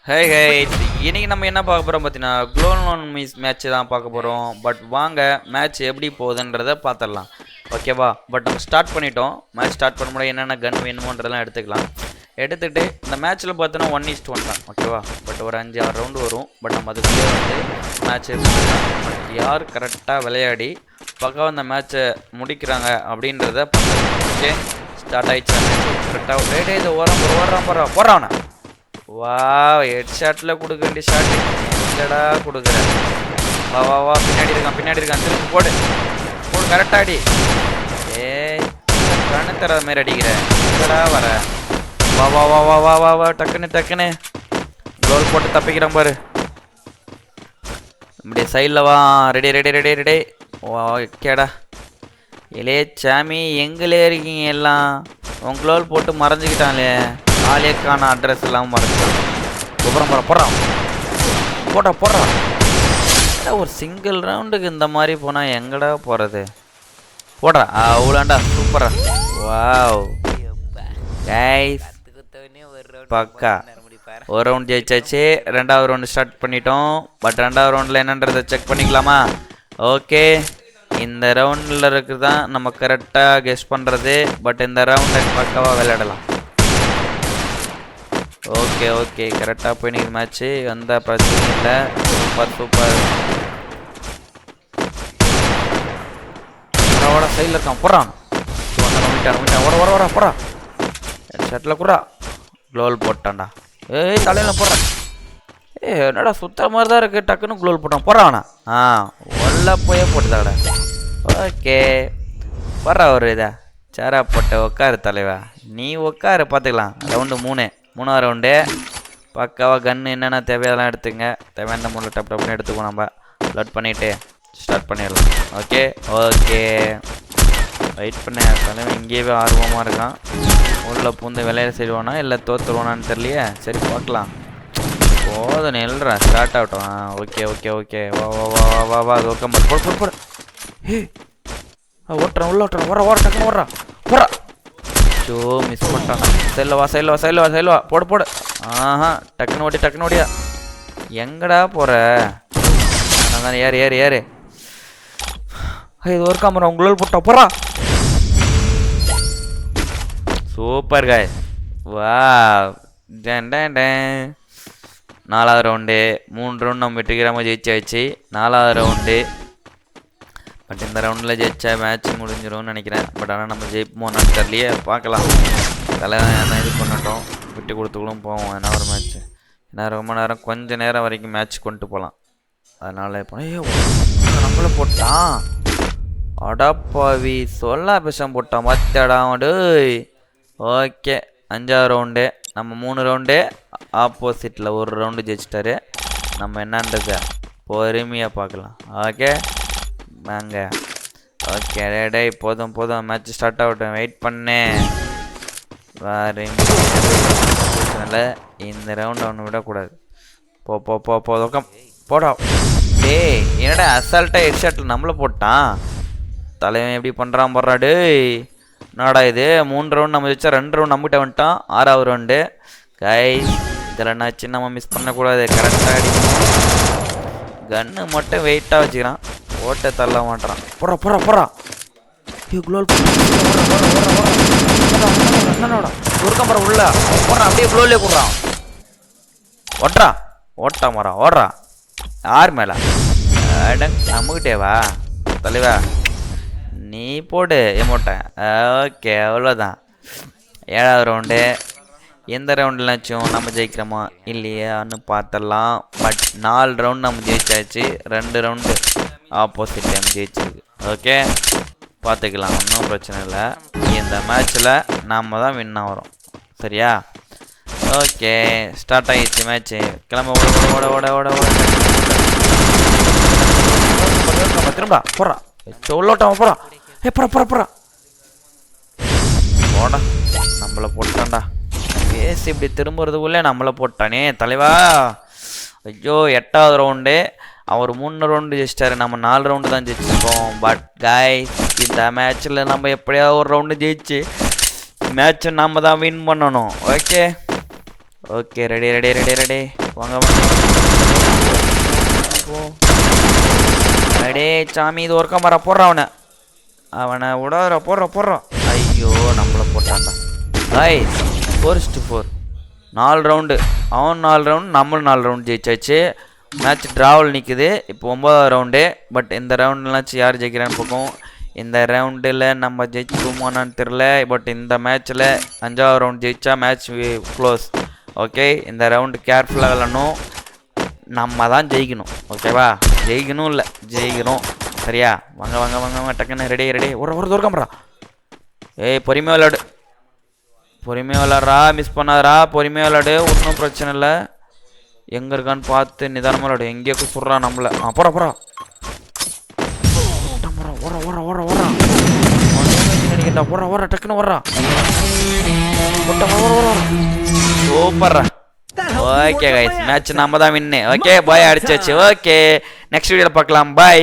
ஹே ஹே இன்னைக்கு நம்ம என்ன பார்க்க போகிறோம் பார்த்தீங்கன்னா குளோன் மிஸ் மேட்ச் தான் பார்க்க போகிறோம். பட் வாங்க மேட்ச் எப்படி போகுதுன்றதை பார்த்துடலாம். ஓகேவா? பட் நம்ம ஸ்டார்ட் பண்ணிட்டோம். மேட்ச் ஸ்டார்ட் பண்ண முடியாது, என்னென்ன கன் வேணுமோன்றதெல்லாம் எடுத்துக்கலாம். எடுத்துகிட்டு இந்த மேட்ச்சில் பார்த்தோன்னா 1:1 தான். ஓகேவா? பட் ஒரு 5-6 ரவுண்டு வரும். பட் நம்ம அதுக்குள்ளே வந்து மேட்ச் பட் யார் கரெக்டாக விளையாடி பக்கம் அந்த மேட்ச்சை முடிக்கிறாங்க அப்படின்றத பார்க்கலாம். ஓகே, ஸ்டார்ட் ஆகிடுச்சு மேட்ச். கரெக்டாக ரேடே இதை போகிறான். வா, ஹெட் ஷாட்டில் கொடுக்க வேண்டிய ஷாட் இல்லடா கொடுக்குறேன். வா வா வா, பின்னாடி இருக்கான் திரும்ப போடு கரெக்டாடி. ஏய், கண்ணு தராத மாதிரி அடிக்கிறேன். இல்லடா வர. வா வா வா வா வா வா வா, டக்குன்னு கோல் போட்டு தப்பிக்கிறேன் பாரு. இப்படி சைடில் வா. ரெடி. ஓகேடா. இளைய சாமி எங்களே இருக்கீங்க எல்லாம். உங்களோல் போட்டு மறைஞ்சிக்கிட்டாங்களே, ஆலேக்கான அட்ரஸ் எல்லாம் மறைச்சிட்டான். போடுறான். ஒரு சிங்கிள் ரவுண்டுக்கு இந்த மாதிரி போனால் எங்கடா போகிறது? போடுறா அவ்வளோண்டா. சூப்பரா. வாவ் கைஸ், பக்கா ஒரு ரவுண்ட் ஜெயிச்சாச்சு. ரெண்டாவது ரவுண்டு ஸ்டார்ட் பண்ணிட்டோம். பட் ரெண்டாவது ரவுண்டில் என்னன்றதை செக் பண்ணிக்கலாமா? ஓகே, இந்த ரவுண்டில் இருக்குது தான் நம்ம கரெக்டாக கெஸ் பண்ணுறது. பட் இந்த ரவுண்டை பக்காவாக விளையாடலாம். ஓகே கரெக்டாக போய் நிற்கிற மேட்ச்சு, எந்த பிரச்சனையும் இல்லை. சூப்பர். சைடில் இருக்கான். போடுறான். போடுறான். ஷட்டில் கூட க்ளோல் போட்டான்டா. ஏய், தலையில் போடுறான். என்னடா சுத்தர மாதிரி தான் இருக்குது. டக்குன்னு க்ளோல் போடுறான். ஒல்ல போயே போட்டுதாடா. ஓகே, போடுறா ஒரு இதா சேரா போட்ட. உட்காரு தலைவா, நீ உட்காரு, பார்த்துக்கலாம். ரவுண்டு 3, மூணாவது ரவுண்டு. பக்காவாக கன்று என்னென்ன தேவையெல்லாம் எடுத்துங்க. தேவையான முள்ள டப்னு எடுத்துக்கோ. நம்ம லோட் பண்ணிவிட்டு ஸ்டார்ட் பண்ணிடலாம். ஓகே வெயிட் பண்ண. தலைவன் இங்கேயே ஆர்வமாக இருக்கான். உள்ளே பூந்து விளையாட செய்வானா இல்லை தோற்றுருவானான்னு தெரியலையே. சரி பார்க்கலாம். போதும் நெல்றா, ஸ்டார்ட் ஆகட்டும். ஓகே வா அது ஒரு கம்பர் போடு. ஓட்டுறான். உள்ள ஓட்டுறான். டக்குன்னு போடுறா. ஷோ, மிஸ் பண்ணிட்டான். சைடில் வா. போடு. டக்குன்னு ஓடியா. எங்கடா போற? நான் ஏறு. இது ஒரு காமரா உங்களால் போடுறா. சூப்பர் காய். வா, நாலாவது ரவுண்டு. 3 ரவுண்டு நம்ம வெற்றிகரமாக ஜெயிச்சாச்சு. நாலாவது ரவுண்டு. பட் இந்த ரவுண்டில் ஜெயிச்சா மேட்ச் முடிஞ்சிடும்னு நினைக்கிறேன். பட் ஆனால் நம்ம ஜெயிப்போம்னு தெரியலையே, பார்க்கலாம். தலைவன் இது பண்ணட்டும், விட்டு கொடுத்துக்களும் போவோம். என்ன ஒரு மேட்ச்சு, ஏன்னா ரொம்ப நேரம் கொஞ்சம் நேரம் வரைக்கும் மேட்ச் கொண்டு போகலாம். அதனால் இப்போ நம்மளை போட்டான். அடப்பாவி, சொல்ல விஷம் போட்டான். மத்தடாமடு. ஓகே, 5வது ரவுண்டு. நம்ம 3 ரவுண்டு ஆப்போசிட்டில் ஒரு ரவுண்டு ஜெயிச்சிட்டாரு. நம்ம என்னன்றத பொறுமையாக பார்க்கலாம். ஓகே வாங்க. ஓகே டே, போதும் மேட்ச் ஸ்டார்ட் ஆகட்டும். வெயிட் பண்ணேன். வேறு பிரச்சனை. இந்த ரவுண்ட் ஒன்று விடக்கூடாது. போடா. டேய், என்னடா அசால்ட்டாக ஹெட் ஷாட்டில் நம்மளை போட்டான். தலைவன் எப்படி பண்ணுறான் போடுறா. டேய், என்னடா இது? 3 ரவுண்ட் நம்ம வச்சா 2 ரவுண்ட் நம்மகிட்ட வந்துட்டான். 6வது ரவுண்டு கைஸ். இதில் என்னாச்சு, நம்ம மிஸ் பண்ணக்கூடாது. கரெக்டாக அடிக்கணும். கன்று மட்டும் வெயிட்டாக வச்சுக்கிறான். ஓட்ட தள்ள மாட்டான். போடுறா. ஒரு கம்பரை உள்ள போடுறான். அப்படியே க்ளோலே போடுறான். ஓடுறா. யார் மேல? நம்மகிட்டேவா தலைவா? நீ போடு எமோட்ட. ஓகே, அவ்வளோதான். 7வது ரவுண்டு. எந்த ரவுண்டுலாச்சும் நம்ம ஜெயிக்கிறோமா இல்லையான்னு பார்த்துடலாம். பட் 4 ரவுண்டு நம்ம ஜெயிச்சாச்சு. 2 ரவுண்டு ஆப்போசிட் டைம் ஜெயிச்சிருக்கு. ஓகே, பார்த்துக்கலாம். ஒன்றும் பிரச்சனை இல்லை. இந்த மேட்ச்சில் நாம் தான் வின் ஆகிறோம். சரியா? ஓகே, ஸ்டார்ட் ஆகிடுச்சு மேட்ச்சு. கிளம்ப. ஓட. திரும்ப போடுறா. உள்ளோட்டம் போகிறான். போடா. நம்மளை போட்டான்டா. பேசி இப்படி திரும்புறதுக்குள்ளே நம்மளை போட்டானே தலைவா. ஐயோ, 8வது ரவுண்டு. அவர் 3 ரவுண்டு ஜெயிச்சிட்டாரு. நம்ம 4 ரவுண்டு தான் ஜெயிச்சிருக்கோம். பட் கைஸ், இந்த மேட்ச்சில் நம்ம எப்படியாவது ஒரு ரவுண்டு ஜெயிச்சு மேட்ச்சை நம்ம தான் வின் பண்ணணும். Okay, ready. வாங்க வாங்க அடே சாமி இது ஒருக்கா மர போடுறான் அவனை விடாத போடுறான். ஐயோ நம்மள போட்டான்டா. கைஸ் 4-4 4 ரவுண்டு, அவன் 4 ரவுண்டு, நம்மளும் 4 ரவுண்டு ஜெயிச்சாச்சு. மேட்ச் ட்ராவல் நிற்குது. இப்போ 9வது ரவுண்டு. பட் இந்த ரவுண்டுலாம் யார் ஜெயிக்கிறான்னு பார்ப்போம். இந்த ரவுண்டில் நம்ம ஜெயிச்சிருமோன்னு தெரில. பட் இந்த மேட்ச்சில் 5வது ரவுண்ட் ஜெயிச்சா மேட்ச் க்ளோஸ். ஓகே, இந்த ரவுண்டு கேர்ஃபுல்லாக விளாடணும். நம்ம தான் ஜெயிக்கணும். ஓகேவா? ஜெயிக்கணும் இல்லை ஜெயிக்கணும். சரியா? வாங்க வாங்க வாங்க வாங்க டக்குன்னு ரெடி ஒரு தூரம்ரா. ஏய் பொறுமையாக விளாடு, பொறுமையாக விளாட்றா, மிஸ் பண்ணாதரா, பொறுமையாக விளாடு, ஒன்றும் பிரச்சனை இல்லை. எங்கே இருக்கான்னு பார்த்து நிதானமாக விளாடு. எங்கேயோ சொல்கிறான் நம்மளை. போகிறா நினைக்கிட்டா. ஓடுறா டக்குன்னு ஓடுறா. சூப்பர்ரா. ஓகே கைஸ், மேட்ச் நம்ம தான் வின்னு. ஓகே பாய், அடிச்சாச்சு. ஓகே, நெக்ஸ்ட் வீடியோவில் பார்க்கலாம். பாய்.